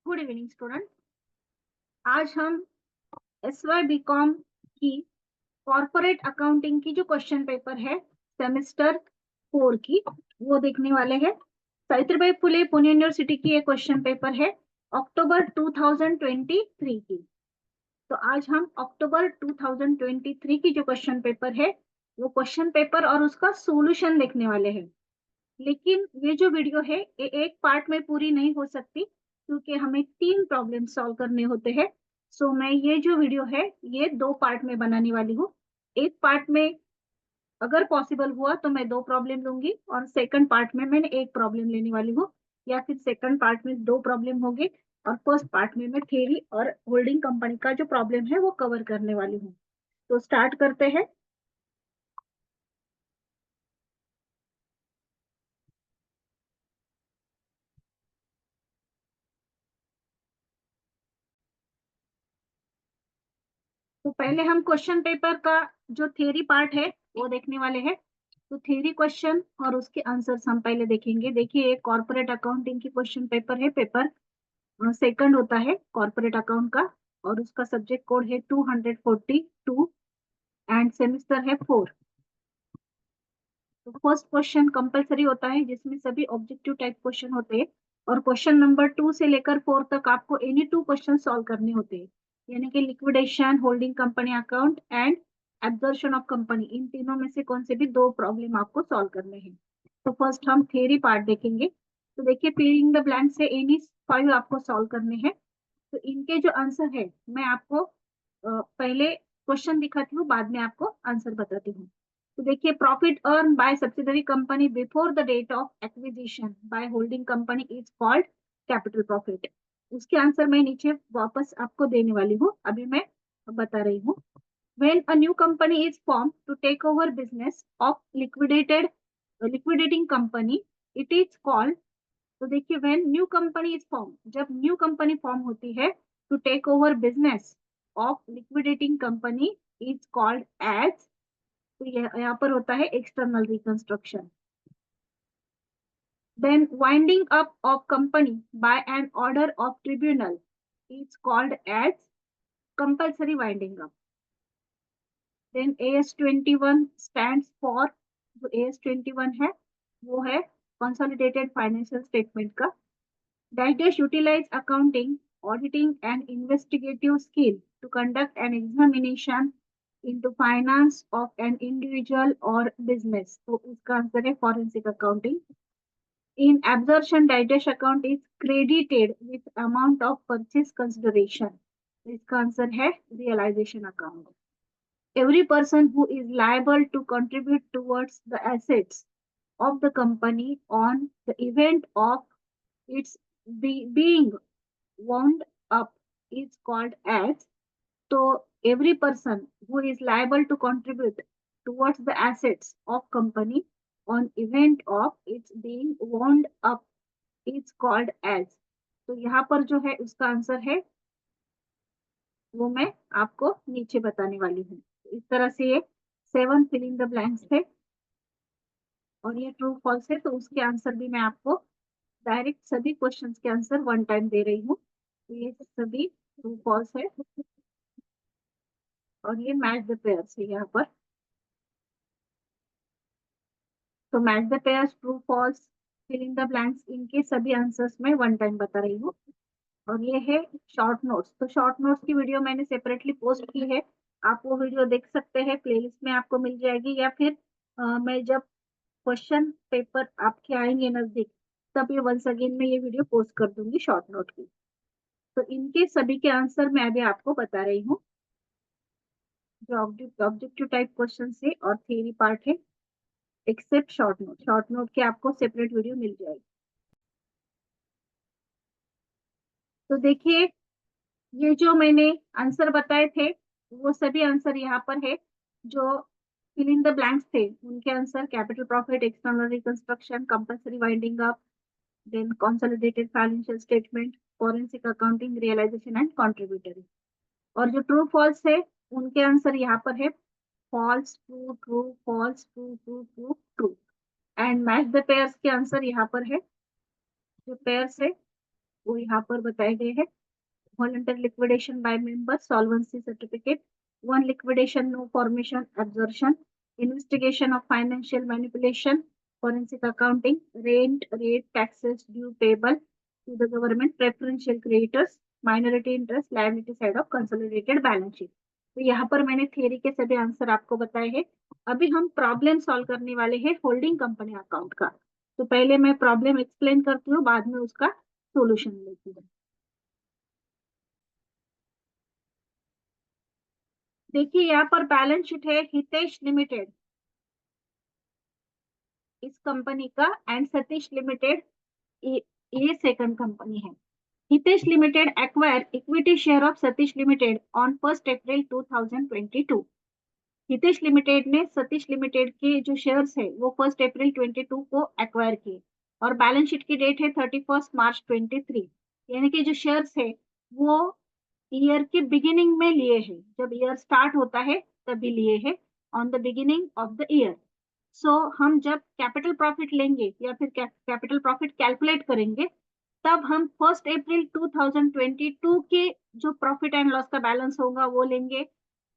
Good evening student. आज हम SY BCom की कॉर्पोरेट अकाउंटिंग की जो क्वेश्चन पेपर है सेमेस्टर 4 की वो देखने वाले हैं। सावित्रीबाई फुले पुणे यूनिवर्सिटी की ये क्वेश्चन पेपर है अक्टूबर 2023 की। तो आज हम अक्टूबर 2023 की जो क्वेश्चन पेपर है वो क्वेश्चन पेपर और उसका सॉल्यूशन देखने वाले हैं। लेकिन ये जो वीडियो है ये एक पार्ट में पूरी नहीं हो सकती क्योंकि हमें 3 प्रॉब्लम सॉल्व करने होते हैं। सो मैं ये जो वीडियो है ये 2 पार्ट में बनाने वाली हूँ। एक पार्ट में अगर पॉसिबल हुआ तो मैं 2 प्रॉब्लम लूंगी और सेकंड पार्ट में मैंने एक प्रॉब्लम लेने वाली हूँ, या फिर सेकंड पार्ट में 2 प्रॉब्लम होंगे और फर्स्ट पार्ट में मैं थ्योरी और होल्डिंग कंपनी का जो प्रॉब्लम है वो कवर करने वाली हूँ। तो स्टार्ट करते हैं। तो पहले हम क्वेश्चन पेपर का जो थ्योरी पार्ट है वो देखने वाले हैं। तो थ्योरी क्वेश्चन और उसके आंसर्स हम पहले देखेंगे। देखिए एक कॉर्पोरेट अकाउंटिंग की क्वेश्चन पेपर है, पेपर सेकंड होता है कॉर्पोरेट अकाउंट का और उसका सब्जेक्ट कोड है 242 एंड सेमेस्टर है 4। तो फर्स्ट क्वेश्चन कंपलसरी होता है जिसमें सभी ऑब्जेक्टिव टाइप क्वेश्चन होते हैं और क्वेश्चन नंबर 2 से लेकर 4 तक आपको एनी 2 क्वेश्चन सॉल्व करने होते हैं, यानी कि liquidation, holding company account and absorption of company, इन तीनों में से कौन से भी 2 प्रॉब्लम आपको सॉल्व करने हैं। तो फर्स्ट हम थ्योरी पार्ट देखेंगे। तो देखिए फिलिंग द ब्लैंक से एनी 5 आपको सॉल्व करने हैं। तो इनके जो आंसर है मैं आपको पहले क्वेश्चन दिखाती हूँ, बाद में आपको आंसर बताती हूँ। तो देखिए profit earn by subsidiary company before the date of acquisition by holding company is called capital profit. उसके आंसर मैं नीचे वापस आपको देने वाली हूँ, अभी मैं बता रही हूँ। When a new company is formed to take over business of liquidating company, it is called। तो देखिए when new company is formed, जब new company फॉर्म होती है to take over business of liquidating company is called as। तो यहाँ पर होता है external reconstruction। Then winding up of company by an order of tribunal is called as compulsory winding up। Then AS21 stands for, जो AS21 है वो है consolidated financial statement का। Dash utilize accounting, auditing and investigative skill to conduct an examination into finance of an individual or business। तो इसका answer है forensic accounting। In absorption, Dash account is credited with amount of purchase consideration। इसका answer है realization account। Every person who is liable to contribute towards the assets of the company on the event of its being wound up is called as। So every person who is liable to contribute towards the assets of company on event of its being wound up is called as। तो यहाँ पर जो है उसका answer है वो मैं आपको नीचे बताने वाली हूँ। इस तरह से ये 7 फिलिंग द ब्लैंक्स थे और ये ट्रू फॉल्स है, तो उसके आंसर भी मैं आपको डायरेक्ट सभी क्वेश्चंस के आंसर वन टाइम दे रही हूँ। तो ये सभी ट्रू फॉल्स है और ये मैच द पेयर्स है यहाँ पर। तो match the pairs, true false, filling the blanks, इनके सभी आंसर्स मैं वन टाइम बता रही हूँ। और ये है शॉर्ट नोट्स। तो शॉर्ट नोट्स की वीडियो मैंने सेपरेटली पोस्ट की है, आप वो वीडियो देख सकते हैं, प्लेलिस्ट में आपको मिल जाएगी, या फिर मैं जब क्वेश्चन पेपर आपके आएंगे नजदीक तब ये वंस अगेन मैं ये वीडियो पोस्ट कर दूंगी शॉर्ट नोट की। तो इनके सभी के आंसर मैं अभी आपको बता रही हूँ, जो ऑब्जेक्टिव टाइप क्वेश्चन है और थ्योरी पार्ट है, except short note. Short note के आपको सेपरेट वीडियो मिल जाएगी। तो देखिए ये जो मैंने आंसर बताए थे वो सभी आंसर यहाँ पर है। जो फिल इन द ब्लैंक्स थे उनके answer capital profit, external reconstruction, compulsory winding up, then consolidated financial statement, forensic accounting, realization and contributory. और जो ट्रू फॉल्स है उनके आंसर यहाँ पर है false, true, true, false, true, true, true, true. And match the pairs के answer यहाँ पर है। जो पेयर्स है वो यहाँ पर बताए गए हैं। Voluntary liquidation by members, solvency certificate, one liquidation, no formation, absorption, investigation of financial manipulation, forensic accounting, rate, taxes due payable to the government, preferential creditors, minority interest, liability side of consolidated balance sheet। तो यहाँ पर मैंने theory के सभी answer आपको बताए हैं। अभी हम प्रॉब्लम सॉल्व करने वाले हैं होल्डिंग कंपनी अकाउंट का। तो पहले मैं प्रॉब्लम एक्सप्लेन करती हूँ, बाद में उसका सोल्यूशन लेती हूँ। देखिए यहाँ पर बैलेंस शीट है हितेश लिमिटेड इस कंपनी का, एंड सतीश लिमिटेड ये सेकंड कंपनी है। Hitesh limited acquire equity share of Satish limited on 1 April 2022। Hitesh limited ने सतीश लिमिटेड के जो शेयर्स है वो 1 अप्रैल 22 को एक्वायर किए, और बैलेंस शीट की डेट है 31 मार्च 23। यानी कि जो शेयर्स है वो ईयर के बिगिनिंग में लिए हैं, जब ईयर स्टार्ट होता है तभी लिए हैं, on the beginning of the year. So हम जब कैपिटल प्रॉफिट लेंगे या फिर कैपिटल प्रॉफिट कैलकुलेट करेंगे, तब हम 1 अप्रैल 2022 के जो प्रॉफिट एंड लॉस का बैलेंस होगा वो लेंगे,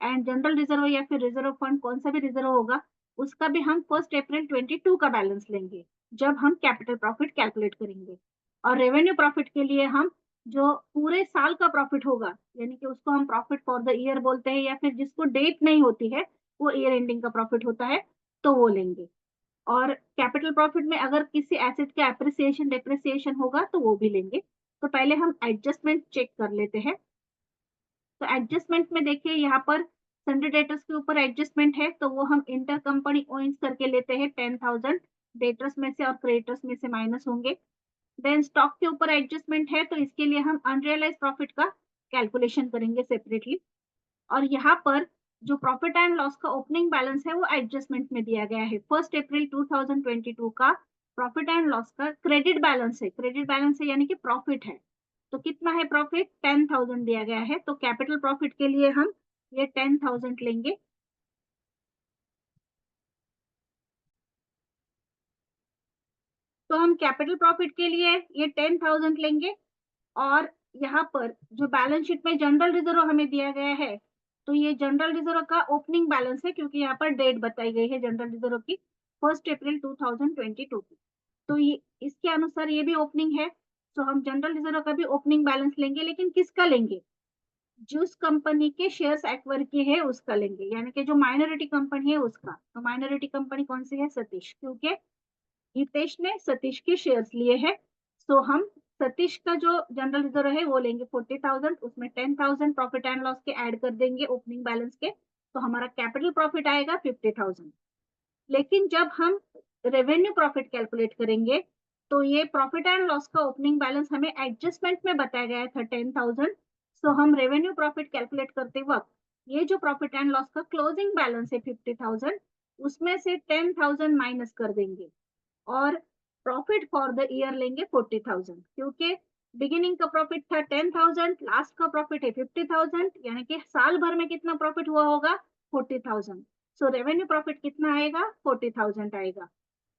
एंड जनरल रिजर्व या फिर रिजर्व फंड कौन सा भी रिजर्व होगा उसका भी हम 1 अप्रैल 22 का बैलेंस लेंगे जब हम कैपिटल प्रॉफिट कैलकुलेट करेंगे। और रेवेन्यू प्रॉफिट के लिए हम जो पूरे साल का प्रॉफिट होगा, यानी कि उसको हम प्रॉफिट फॉर द ईयर बोलते हैं, या फिर जिसको डेट नहीं होती है वो ईयर एंडिंग का प्रॉफिट होता है, तो वो लेंगे। और कैपिटल प्रॉफिट में अगर किसी एसेट का एप्रिसिएशन डेप्रिसिएशन होगा तो वो भी लेंगे। तो पहले हम एडजस्टमेंट चेक कर लेते हैं। तो एडजस्टमेंट में देखिए यहाँ पर सन्डे डेटर्स के ऊपर एडजस्टमेंट है, तो वो हम इंटर कंपनी ओइंस करके लेते हैं 10,000 डेटर्स में से और क्रेडिटर्स में से माइनस होंगे। देन स्टॉक के ऊपर एडजस्टमेंट है, तो इसके लिए हम अनरियलाइज प्रॉफिट का कैलकुलेशन करेंगे सेपरेटली। और यहाँ पर जो प्रॉफिट एंड लॉस का ओपनिंग बैलेंस है वो एडजस्टमेंट में दिया गया है। 1 अप्रैल 2022 का प्रॉफिट एंड लॉस का क्रेडिट बैलेंस है, क्रेडिट बैलेंस है यानी कि प्रॉफिट है। तो कितना है प्रॉफिट? 10,000 दिया गया है, तो कैपिटल प्रॉफिट के लिए हम ये 10,000 लेंगे। तो हम कैपिटल प्रॉफिट के लिए ये 10,000 लेंगे। और यहाँ पर जो बैलेंस शीट में जनरल रिजर्व हमें दिया गया है, तो ये जनरल रिजर्व का ओपनिंग बैलेंस है, क्योंकि यहाँ पर डेट बताई गई है जनरल रिजर्व की 1 अप्रैल 2022 की। तो ये इसके अनुसार ये भी ओपनिंग है, तो हम जनरल रिजर्व का भी ओपनिंग बैलेंस लेंगे, लेकिन किसका लेंगे? जिस कंपनी के शेयर्स एक्वायर किए हैं उसका लेंगे, यानी कि जो माइनॉरिटी कंपनी है उसका। तो माइनॉरिटी कंपनी कौन सी है? सतीश, क्योंकि हितेश ने सतीश के शेयर्स लिए हैं। तो हम सतीश का जो जनरल रिजर्व है वो लेंगे 40,000, उसमें 10,000 प्रॉफिट एंड लॉस के ऐड कर देंगे ओपनिंग बैलेंस के, तो हमारा कैपिटल प्रॉफिट आएगा 50,000। लेकिन जब हम रेवेन्यू प्रॉफिट कैलकुलेट करेंगे, तो ये प्रॉफिट एंड लॉस का ओपनिंग बैलेंस हमें एडजस्टमेंट में बताया गया था 10,000। सो हम रेवेन्यू प्रॉफिट कैलकुलेट करते वक्त ये जो प्रॉफिट एंड लॉस का क्लोजिंग बैलेंस है 50,000, उसमें से 10,000 माइनस कर देंगे, और प्रॉफिट फॉर द ईयर लेंगे 40,000, क्योंकि बिगिनिंग का प्रॉफिट था 10,000, लास्ट का प्रॉफिट है 50,000, यानी कि साल भर में कितना प्रॉफिट हुआ होगा? 40,000। सो रेवेन्यू प्रॉफिट कितना आएगा? 40,000 आएगा।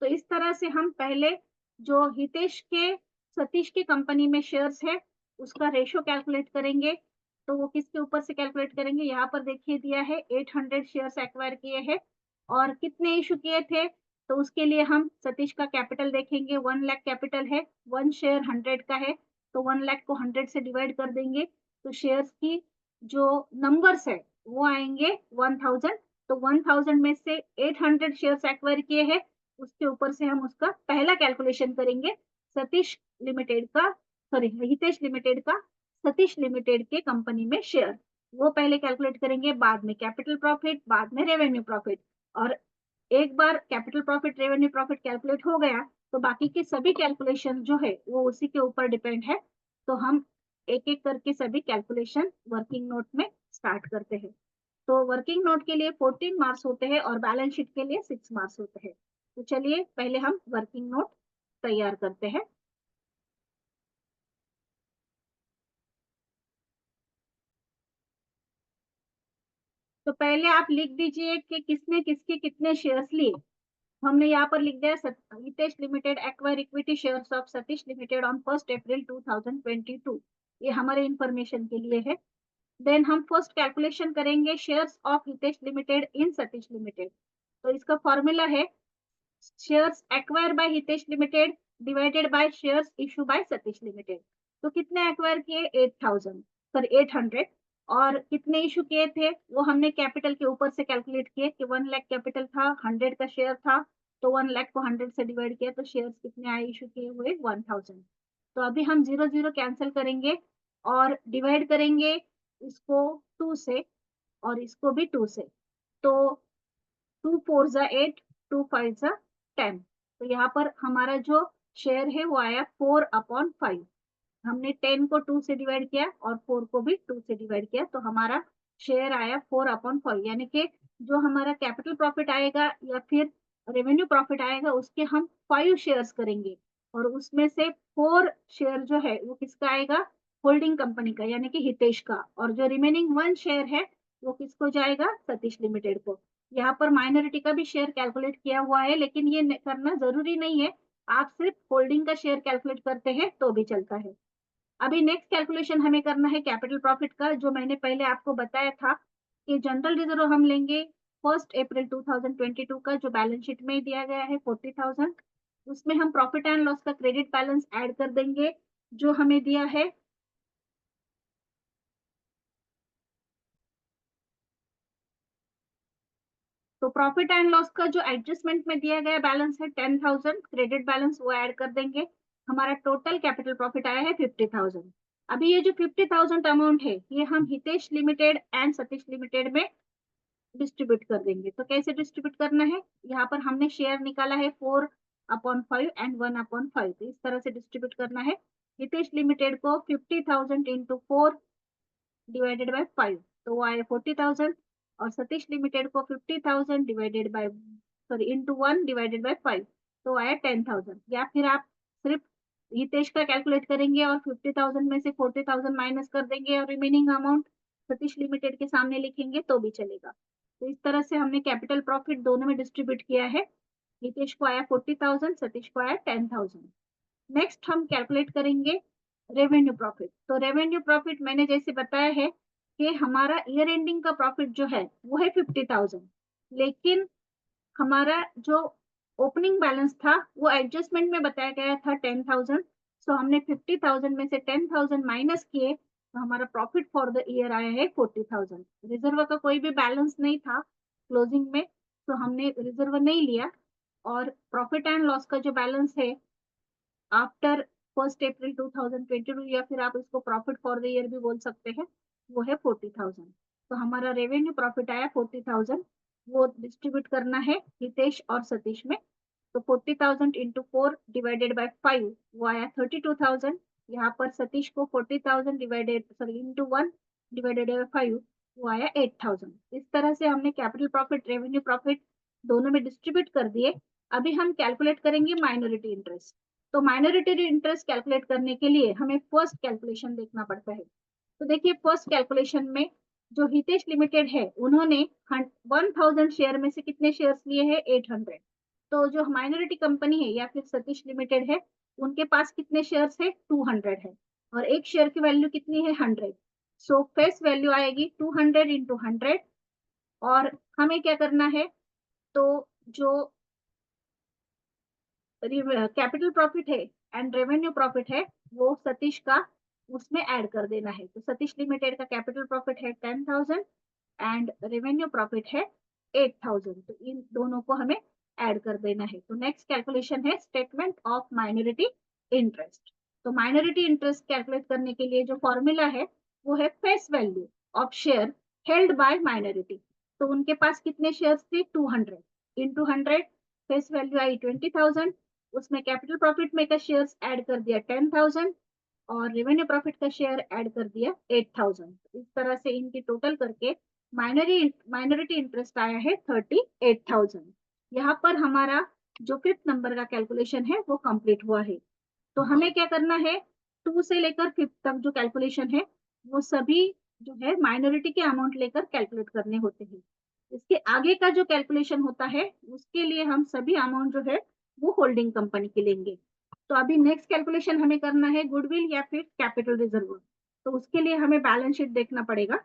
तो इस तरह से हम पहले जो हितेश के सतीश की कंपनी में शेयर्स है उसका रेशो कैलकुलेट करेंगे। तो वो किसके ऊपर से कैलकुलेट करेंगे? यहाँ पर देखिए दिया है 800 शेयर्स एक्वायर किए हैं, और कितने इशू किए थे? तो उसके लिए हम सतीश का कैपिटल देखेंगे, 1 लाख कैपिटल है, 1 शेयर 100 का है, तो 1 लाख को 100 से डिवाइड कर देंगे, तो शेयर्स की जो नंबर्स है वो आएंगे 1,000। तो 1,000 में से 800 शेयर्स एक्वायर किए हैं, उसके ऊपर से हम उसका पहला कैलकुलेशन करेंगे, सतीश लिमिटेड का, सॉरी हितेश लिमिटेड का सतीश लिमिटेड के कंपनी में शेयर, वो पहले कैलकुलेट करेंगे, बाद में कैपिटल प्रॉफिट, बाद में रेवेन्यू प्रॉफिट। और एक बार capital profit revenue profit calculate हो गया, तो बाकी के सभी कैलकुलेशन जो है वो उसी के ऊपर डिपेंड है। तो हम एक एक करके सभी कैलकुलेशन वर्किंग नोट में स्टार्ट करते हैं। तो वर्किंग नोट के लिए 14 मार्क्स होते हैं और बैलेंस शीट के लिए 6 मार्क्स होते हैं। तो चलिए पहले हम वर्किंग नोट तैयार करते हैं। तो पहले आप लिख दीजिए कि किसने किसके कितने शेयर्स लिए। हमने यहाँ पर लिख दिया Hitesh limited acquire equity shares of Satish limited on 1 April 2022। ये हमारे इंफॉर्मेशन के लिए है। देन हम फर्स्ट कैलकुलेशन करेंगे shares of Hitesh limited in Satish limited. तो इसका फॉर्मूला है shares acquire by Hitesh limited divided by shares issue by Satish limited. तो कितने एक्वायर किए? 8000 सॉरी 800। और कितने इशू किए थे वो हमने कैपिटल के ऊपर से कैलकुलेट किए कि 1 लाख कैपिटल था, 100 का शेयर था, तो 1 लाख को 100 से डिवाइड किया तो शेयर्स कितने आए इशू किए हुए? 1000। तो अभी हम 0 0 कैंसिल करेंगे और डिवाइड करेंगे इसको 2 से और इसको भी 2 से। तो 2 4 जा 8, 2 5 जा 10। तो यहाँ पर हमारा जो शेयर है वो आया 4/5। हमने 10 को 2 से डिवाइड किया और 4 को भी 2 से डिवाइड किया तो हमारा शेयर आया 4/5। यानी कि जो हमारा कैपिटल प्रॉफिट आएगा या फिर रेवेन्यू प्रॉफिट आएगा उसके हम 5 शेयर्स करेंगे और उसमें से 4 शेयर जो है वो किसका आएगा? होल्डिंग कंपनी का यानी कि हितेश का। और जो रिमेनिंग 1 शेयर है वो किसको जाएगा? सतीश लिमिटेड को। यहाँ पर माइनॉरिटी का भी शेयर कैलकुलेट किया हुआ है लेकिन ये करना जरूरी नहीं है, आप सिर्फ होल्डिंग का शेयर कैलकुलेट करते हैं तो भी चलता है। अभी नेक्स्ट कैलकुलेशन हमें करना है कैपिटल प्रॉफिट का, जो मैंने पहले आपको बताया था कि जनरल रिजर्व हम लेंगे 1 अप्रैल 2022 का जो बैलेंस शीट में दिया गया है 40,000। उसमें हम प्रॉफिट एंड लॉस का क्रेडिट बैलेंस ऐड कर देंगे जो हमें दिया है। तो प्रॉफिट एंड लॉस का जो एडजस्टमेंट में दिया गया बैलेंस है 10,000 क्रेडिट बैलेंस वो ऐड कर देंगे। हमारा टोटल कैपिटल प्रॉफिट आया है 50,000। अभी ये जो 50,000 अमाउंट है ये हम Hitesh limited and Satish limited में डिस्ट्रीब्यूट कर देंगे। तो कैसे डिस्ट्रीब्यूट करना है? यहाँ पर हमने शेयर निकाला है 4/5 एंड 1/5। तो इस तरह से डिस्ट्रीब्यूट करना है। हितेश लिमिटेड को 50,000 इंटू 4 डिवाइडेड बाय 5 तो वो आए 40,000। और सतीश लिमिटेड को 50,000 divided by sorry into 1 divided by 5 तो आया 10,000। या फिर आप सिर्फ हितेश का कैलकुलेट करेंगे और 50,000 में से 40,000 माइनस कर देंगे और रिमेनिंग अमाउंट सतीश लिमिटेड के सामने लिखेंगे तो भी चलेगा। तो इस तरह से हमने कैपिटल प्रॉफिट दोनों में डिस्ट्रीब्यूट किया है। हितेश को आया 40,000, सतीश को आया 10,000। नेक्स्ट हम कैलकुलेट करेंगे रेवेन्यू प्रॉफिट। तो रेवेन्यू प्रॉफिट मैंने जैसे बताया है कि हमारा ईयर एंडिंग का प्रॉफिट जो है वो है 50,000, लेकिन हमारा जो ओपनिंग बैलेंस था वो एडजस्टमेंट में बताया गया था 10,000। सो हमने 50,000 में से 10,000 माइनस किए तो हमारा प्रॉफिट फॉर द ईयर आया है 40,000। रिजर्व का कोई भी बैलेंस नहीं था क्लोजिंग में तो हमने रिजर्व नहीं लिया। और प्रॉफिट एंड लॉस का जो बैलेंस है आफ्टर 1 अप्रैल 2022 या फिर आप इसको प्रॉफिट फॉर द ईयर भी बोल सकते हैं वो है 40,000। तो हमारा रेवेन्यू प्रॉफिट आया 40,000। वो डिस्ट्रीब्यूट करना है हितेश और सतीश में। तो 40,000 इंटू 4 डिवाइडेड बाय 5 वो आया 32,000। यहाँ पर सतीश को 40,000 divided sorry into 1 divided by 5 वो आया 8,000। इस तरह से हमने कैपिटल प्रॉफिट रेवेन्यू प्रॉफिट दोनों में डिस्ट्रीब्यूट कर दिए। अभी हम कैलकुलेट करेंगे माइनॉरिटी इंटरेस्ट। तो माइनॉरिटी इंटरेस्ट कैलकुलेट करने के लिए हमें फर्स्ट कैलकुलेशन देखना पड़ता है। तो देखिए फर्स्ट कैलकुलेशन में जो हितेश लिमिटेड है उन्होंने 1000 शेयर में से कितने शेयर्स लिए हैं? 800। तो जो माइनॉरिटी कंपनी है या फिर सतीश लिमिटेड है उनके पास कितने शेयर्स है? 200 है। और एक शेयर की वैल्यू कितनी है? 100। सो फेस वैल्यू आएगी 200 इंटू 100। और हमें क्या करना है? तो जो कैपिटल प्रॉफिट है एंड रेवेन्यू प्रॉफिट है वो सतीश का उसमें ऐड कर देना है। तो सतीश लिमिटेड का कैपिटल प्रॉफिट है 10,000 एंड रेवेन्यू प्रॉफिट है 8,000। तो इन दोनों को हमें ऐड कर देना है। तो नेक्स्ट कैलकुलेशन है स्टेटमेंट ऑफ माइनॉरिटी इंटरेस्ट। तो माइनॉरिटी इंटरेस्ट कैलकुलेट करने के लिए जो फॉर्मूला है वो है face value of share held by minority. तो उनके पास कितने शेयर्स थे? 200 इंटू 100 फेस वैल्यू आई 20,000। उसमें कैपिटल प्रॉफिट में का शेयर्स ऐड कर दिया 10,000 और रेवेन्यू प्रॉफिट का शेयर ऐड कर दिया 8,000। इस तरह से इनकी टोटल करके माइनॉरिटी इंटरेस्ट आया है 38,000। यहाँ पर हमारा जो फिफ्थ नंबर का कैलकुलेशन है वो कंप्लीट हुआ है। तो हमें क्या करना है? 2 से लेकर 5 तक जो कैलकुलेशन है वो सभी जो है माइनॉरिटी के अमाउंट लेकर कैलकुलेट करने होते हैं। इसके आगे का जो कैलकुलेशन होता है उसके लिए हम सभी अमाउंट जो है वो होल्डिंग कंपनी के लेंगे। तो अभी नेक्स्ट कैलकुलेशन हमें करना है गुडविल या फिर कैपिटल रिजर्व। तो उसके लिए हमें बैलेंस शीट देखना पड़ेगा।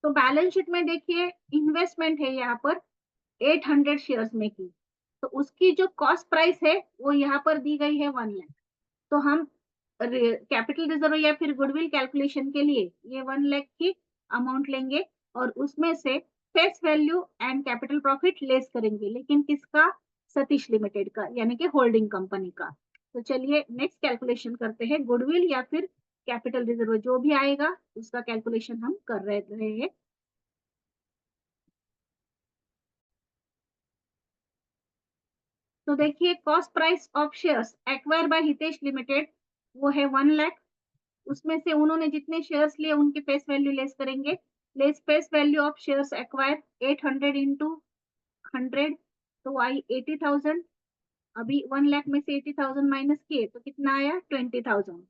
तो बैलेंस शीट में देखिए इन्वेस्टमेंट है यहाँ पर 800 शेयर्स में की। तो उसकी जो कॉस्ट प्राइस है वो यहाँ पर दी गई है 1 लाख। तो हम कैपिटल रिजर्व या फिर गुडविल कैलकुलेशन के लिए ये 1 लाख की अमाउंट लेंगे और उसमें से face value and capital profit less करेंगे, लेकिन किसका? सतीश लिमिटेड का, यानी कि होल्डिंग कंपनी का। तो चलिए नेक्स्ट कैलकुलेशन करते हैं, गुडविल या फिर कैपिटल रिजर्व जो भी आएगा उसका कैलकुलेशन हम कर रहे हैं। तो देखिए cost price of shares acquire by Hitesh limited वो है 1 लाख। उसमें से उन्होंने जितने शेयर्स लिए उनकी फेस वैल्यू लेस करेंगे। Less face value of shares acquire 800 into 100 तो आई 80,000। अभी 1 लाख में से 80,000 माइनस किए तो कितना आया? 20,000।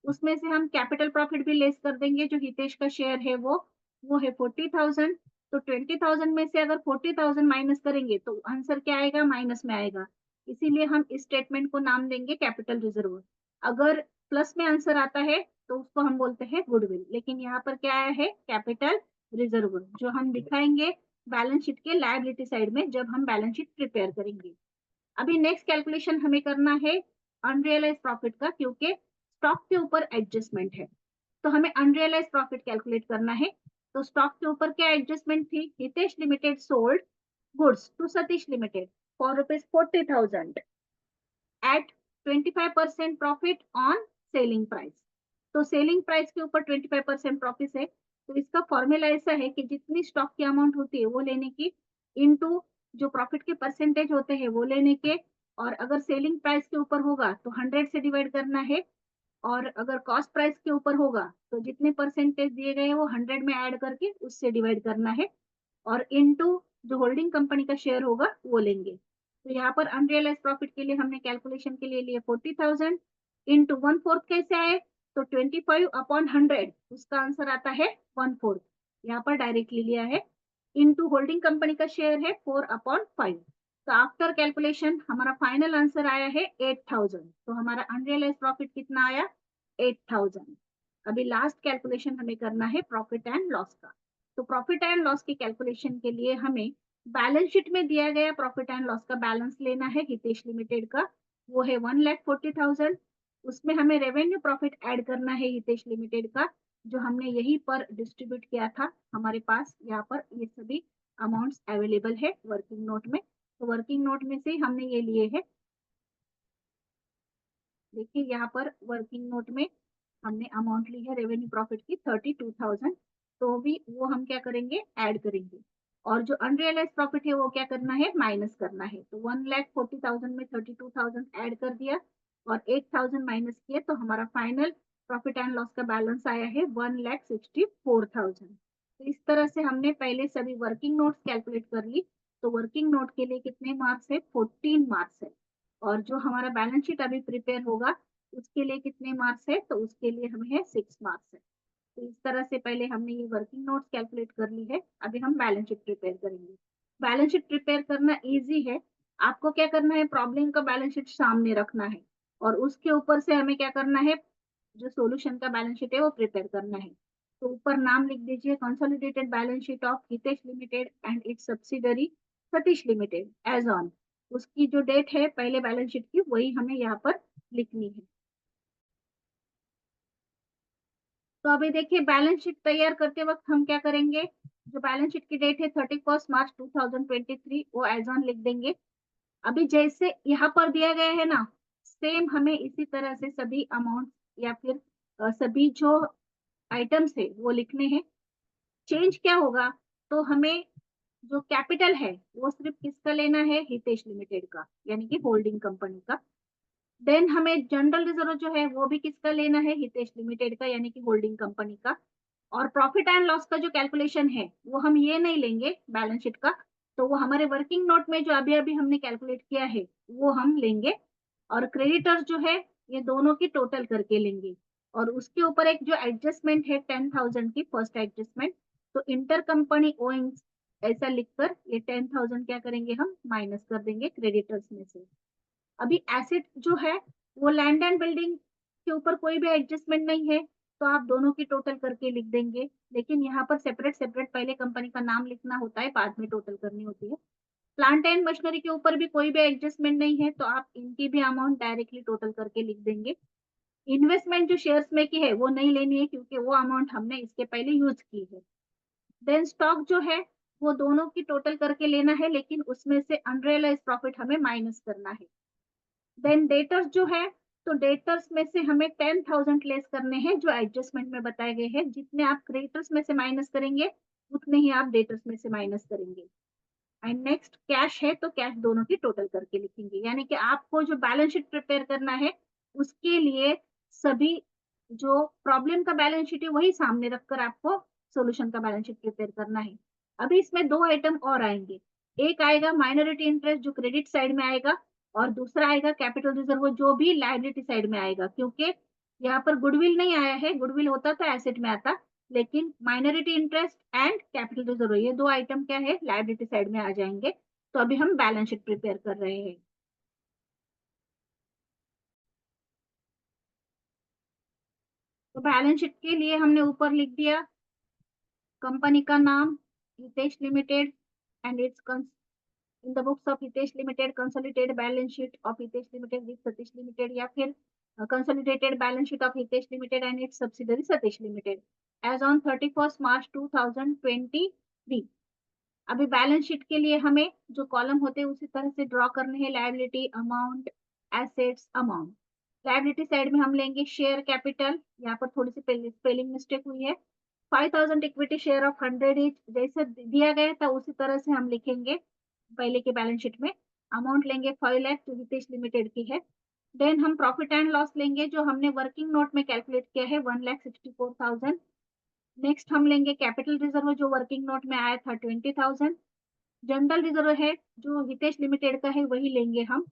उसमें से हम कैपिटल प्रॉफिट भी लेस कर देंगे, जो हितेश का शेयर है वो है 40,000। तो 20,000 में से अगर 40,000 माइनस करेंगे तो आंसर क्या आएगा? माइनस में आएगा। इसीलिए हम इस स्टेटमेंट को नाम देंगे कैपिटल रिजर्व। अगर प्लस में आंसर आता है तो उसको हम बोलते हैं गुडविल, लेकिन यहाँ पर क्या आया है? कैपिटल रिजर्व, जो हम दिखाएंगे बैलेंस शीट के लायबिलिटी साइड में जब हम बैलेंस शीट प्रिपेयर करेंगे। अभी नेक्स्ट कैलकुलेशन हमें करना है अनरियलाइज प्रॉफिट का, क्योंकि स्टॉक के ऊपर एडजस्टमेंट है। तो हमें अनरियलाइज प्रॉफिट कैलकुलेट करना है। तो स्टॉक के ऊपर क्या एडजस्टमेंट थी? Hitesh limited sold goods to Satish limited for rupees 40,000 at 25% profit on selling price. तो सेलिंग प्राइस के ऊपर 25% प्रॉफिट है। तो इसका फॉर्मूला ऐसा है कि जितनी स्टॉक की अमाउंट होती है वो लेने की, इनटू जो प्रॉफिट के परसेंटेज होते हैं वो लेने के, और अगर सेलिंग प्राइस के ऊपर होगा तो 100 से डिवाइड करना है, और अगर कॉस्ट प्राइस के ऊपर होगा तो जितने परसेंटेज दिए गए हैं वो 100 में ऐड करके उससे डिवाइड करना है, और इनटू जो होल्डिंग कंपनी का शेयर होगा वो लेंगे। तो यहाँ पर अनरियलाइज प्रॉफिट के लिए हमने कैलकुलेशन के लिए 40,000 इंटू 1/4 कैसे आए? तो 25/100 उसका आंसर आता है 1/4। यहाँ पर डायरेक्टली लिया है। इंटू होल्डिंग कंपनी का शेयर है 4/5। तो आफ्टर कैलकुलेशन हमारा फाइनल आंसर आया है 8,000। तो हमारा अनरियलाइज प्रॉफिट कितना आया? 8,000। अभी लास्ट कैलकुलेशन हमें करना है प्रॉफिट एंड लॉस का। तो प्रॉफिट एंड लॉस की कैलकुलेशन के लिए हमें बैलेंस शीट में दिया गया प्रॉफिट एंड लॉस का बैलेंस लेना है हितेश लिमिटेड का, वो है 1,40,000। उसमें हमें रेवेन्यू प्रॉफिट ऐड करना है हितेश लिमिटेड का, जो हमने यहीं पर डिस्ट्रीब्यूट किया था। हमारे पास यहाँ पर ये सभी अमाउंट्स अवेलेबल है वर्किंग नोट में। तो वर्किंग नोट में से हमने ये लिए है। देखिए यहाँ पर वर्किंग नोट में हमने अमाउंट ली है रेवेन्यू प्रॉफिट की 32,000। तो भी वो हम क्या करेंगे? ऐड करेंगे। और जो अनरियलाइज प्रॉफिट है वो क्या करना है? माइनस करना है। तो 1,40,000 में 32,000 ऐड कर दिया और 8,000 माइनस किया, तो हमारा फाइनल प्रॉफिट एंड लॉस का बैलेंस आया है 1,64,000। तो इस तरह से हमने पहले सभी वर्किंग नोट्स कैलकुलेट कर ली। तो वर्किंग नोट के लिए कितने मार्क्स है? 14 मार्क्स है। और जो हमारा बैलेंस शीट अभी प्रिपेयर होगा उसके लिए कितने मार्क्स है? तो उसके लिए हमें है 6 मार्क्स है। तो इस तरह से पहले हमने ये वर्किंग नोट्स कैलकुलेट कर ली है। अभी हम बैलेंस शीट प्रिपेयर करेंगे। बैलेंस शीट प्रिपेयर करना इजी है। आपको क्या करना है? प्रॉब्लम का बैलेंस शीट सामने रखना है और उसके ऊपर से हमें क्या करना है? जो सॉल्यूशन का बैलेंस शीट है वो प्रिपेयर करना है। तो ऊपर नाम लिख दीजिए, consolidated balance sheet of Hitesh limited and its subsidiary Satish limited as on. उसकी जो डेट है पहले बैलेंस शीट की वही हमें यहाँ पर लिखनी है। तो अभी देखिए बैलेंस शीट तैयार करते वक्त हम क्या करेंगे? जो बैलेंस शीट की डेट है 31 मार्च 2023 वो एज ऑन लिख देंगे। अभी जैसे यहाँ पर दिया गया है ना, सेम हमें इसी तरह से सभी अमाउंट या फिर सभी जो आइटम्स है वो लिखने हैं। चेंज क्या होगा? तो हमें जो कैपिटल है वो सिर्फ किसका लेना है? हितेश लिमिटेड का, यानी कि होल्डिंग कंपनी का। देन हमें जनरल रिजर्व जो है वो भी किसका लेना है? हितेश लिमिटेड का, यानी कि होल्डिंग कंपनी का। और प्रॉफिट एंड लॉस का जो कैलकुलेशन है वो हम ये नहीं लेंगे बैलेंस शीट का, तो वो हमारे वर्किंग नोट में जो अभी अभी हमने कैलकुलेट किया है वो हम लेंगे। और क्रेडिटर्स जो है ये दोनों की टोटल करके लेंगे। और उसके ऊपर एक जो एडजस्टमेंट है 10,000 की फर्स्ट एडजस्टमेंट, तो इंटर कंपनी ओइंग्स ऐसा लिखकर ये 10,000 क्या करेंगे हम माइनस कर देंगे क्रेडिटर्स में से। अभी एसेट जो है वो लैंड एंड बिल्डिंग के ऊपर कोई भी एडजस्टमेंट नहीं है, तो आप दोनों की टोटल करके लिख देंगे, लेकिन यहाँ पर सेपरेट सेपरेट पहले कंपनी का नाम लिखना होता है, बाद में टोटल करनी होती है। प्लांट एंड मशीनरी के ऊपर भी कोई भी एडजस्टमेंट नहीं है, तो आप इनकी भी अमाउंट डायरेक्टली टोटल करके लिख देंगे। इन्वेस्टमेंट जो शेयर्स में की है वो नहीं लेनी है, क्योंकि वो अमाउंट हमने इसके पहले यूज की है। देन स्टॉक जो है वो दोनों की टोटल करके लेना है, लेकिन उसमें से अनरियलाइज प्रॉफिट हमें माइनस करना है। देन डेटर्स जो है, तो डेटर्स में से हमें 10,000 लेस करने हैं जो एडजस्टमेंट में बताए गए हैं। जितने आप क्रेडिटर्स में से माइनस करेंगे उतने ही आप डेटर्स में से माइनस करेंगे। एंड नेक्स्ट कैश है, तो कैश दोनों की टोटल करके लिखेंगे, यानी कि आपको जो बैलेंस शीट प्रिपेयर करना है उसके लिए सभी जो प्रॉब्लम का बैलेंस शीट है वही सामने रखकर आपको सॉल्यूशन का बैलेंस शीट प्रिपेयर करना है। अभी इसमें दो आइटम और आएंगे, एक आएगा माइनॉरिटी इंटरेस्ट जो क्रेडिट साइड में आएगा, और दूसरा आएगा कैपिटल रिजर्व जो भी लायबिलिटी साइड में आएगा। क्योंकि यहाँ पर गुडविल नहीं आया है, गुडविल होता तो एसेट में आता, लेकिन minority interest and capital reserve ये दो आइटम क्या है लायबिलिटी साइड में आ जाएंगे। तो अभी हम बैलेंस शीट प्रिपेयर कर रहे हैं। तो बैलेंस शीट के लिए हमने ऊपर लिख दिया कंपनी का नाम Hitesh limited and its in the books of Hitesh limited consolidated balance sheet of Hitesh limited with Satish limited, या फिर consolidated balance sheet of Hitesh limited and its subsidiary Satish limited as on 31 March 2023। अभी बैलेंस शीट के लिए हमें जो कॉलम होते हैं उसी तरह से ड्रॉ करने हैं, liability amount assets amount. Liability side में हम लेंगे शेयर कैपिटल, यहाँ पर थोड़ी सी स्पेलिंग मिस्टेक हुई है, 5,000 इक्विटी शेयर ऑफ 100 इच जैसे दिया गया था उसी तरह से हम लिखेंगे पहले के बैलेंस शीट में। अमाउंट लेंगे 5 लाख जो हितेश लिमिटेड की है। देन हम प्रॉफिट एंड लॉस लेंगे जो हमने वर्किंग नोट में कैलकुलेट किया है 1,64,000। नेक्स्ट हम लेंगे कैपिटल रिजर्व जो वर्किंग नोट में आया था 20,000। जनरल रिजर्व है जो हितेश लिमिटेड का है वही लेंगे हम।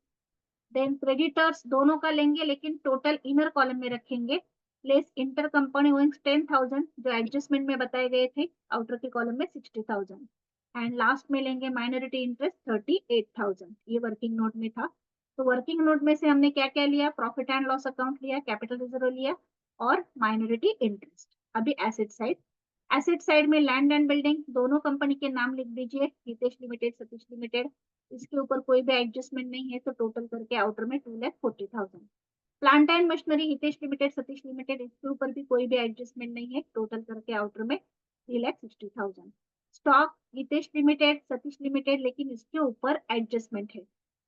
देन क्रेडिटर्स दोनों का लेंगे लेकिन टोटल इनर कॉलम में रखेंगे, लेस इंटर कंपनी ओइंग्स 10,000 जो एडजस्टमेंट में बताए गए थे, आउटर के कॉलम में 60,000। एंड लास्ट में लेंगे माइनॉरिटी इंटरेस्ट 38,000, ये वर्किंग नोट में था। तो वर्किंग नोट में से हमने क्या क्या लिया, प्रॉफिट एंड लॉस अकाउंट लिया, कैपिटल रिजर्व लिया और माइनॉरिटी इंटरेस्ट। अभी एसेट साइड, एसेट साइड में लैंड एंड बिल्डिंग दोनों कंपनी के नाम लिख दीजिए, हितेश लिमिटेड सतीश लिमिटेड। इसके ऊपर कोई भी एडजस्टमेंट नहीं है, तो टोटल करके आउटर में 2,40,000। Plant and machinery Hitesh limited Satish limited, इसके ऊपर भी कोई भी एडजस्टमेंट नहीं है, टोटल करके आउटर में 3,60,000। Stock Hitesh limited Satish limited, लेकिन इसके ऊपर एडजस्टमेंट है,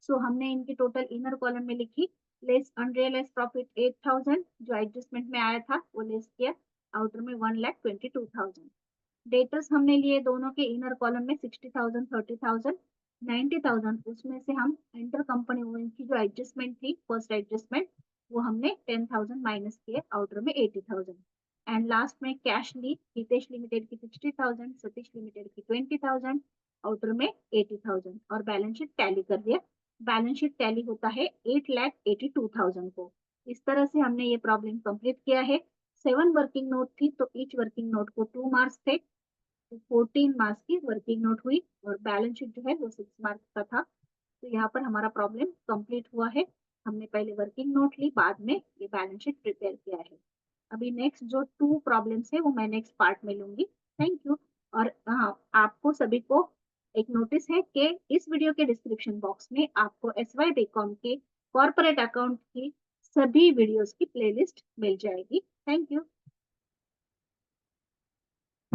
सो हमने इनकी टोटल इनर कॉलम में लिखी, लेस अनरियलाइज प्रॉफिट 8,000 जो एडजस्टमेंट में आया था वो लेस किया, आउटर में 1,22,000। डेटर्स हमने लिए दोनों के इनर कॉलम में 60,000 30,000 90,000, उसमें से हम इंटर कंपनी की जो एडजस्टमेंट थी फर्स्ट एडजस्टमेंट वो हमने 10,000 माइनस किए, आउटर में 80,000। एंड लास्ट में कैश ली हितेश लिमिटेड की 60,000 सतीश लिमिटेड की 20,000, आउटर में 80,000 और बैलेंस शीट टैली कर दिया। बैलेंस शीट टैली होता है 8,82,000 को। इस तरह से हमने ये प्रॉब्लम कंप्लीट किया है। 7 वर्किंग नोट थी तो ईच वर्किंग नोट को 2 मार्क्स थे, तो 14 मार्क्स की वर्किंग नोट हुई और बैलेंस शीट जो है वो 6 मार्क्स का था। तो यहाँ पर हमारा प्रॉब्लम कंप्लीट हुआ है। हमने पहले वर्किंग नोट ली, बाद में ये बैलेंस शीट प्रिपेयर किया है। अभी नेक्स्ट जो 2 प्रॉब्लम्स है वो मैं नेक्स्ट पार्ट में लूंगी। Thank you. और हाँ, आपको सभी को एक नोटिस है कि इस वीडियो के डिस्क्रिप्शन बॉक्स में आपको SY बीकॉम के कॉर्पोरेट अकाउंट की सभी वीडियोस की प्लेलिस्ट मिल जाएगी। Thank you.